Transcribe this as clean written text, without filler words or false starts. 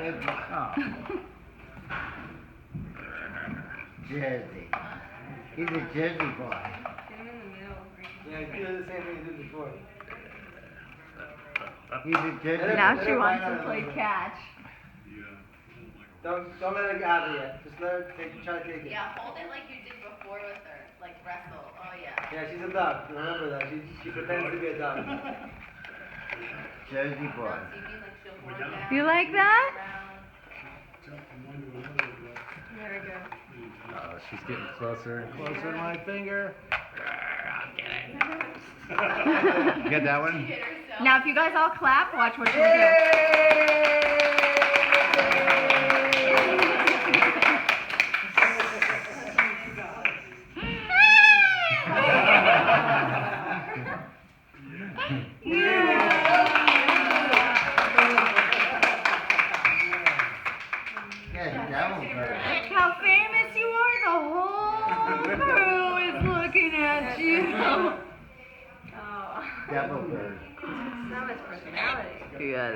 Oh. Jersey. He's a Jersey boy. Yeah, he did the same thing he did before. He's a Jersey Now boy. she wants to play catch. Don't let her have it yet. Just let her try to take it. Yeah, hold it like you did before with her. Like wrestle. Oh yeah. Yeah, she's a duck. Remember that. She pretends to be a duck. Jersey boy. You like that? There we go. Oh, she's getting closer and closer to my finger. I'll get it. You got that one? Now, if you guys all clap, watch what she'll do. How famous you are, the whole crew is looking at you. Oh. Devil bird. So much personality. Yeah,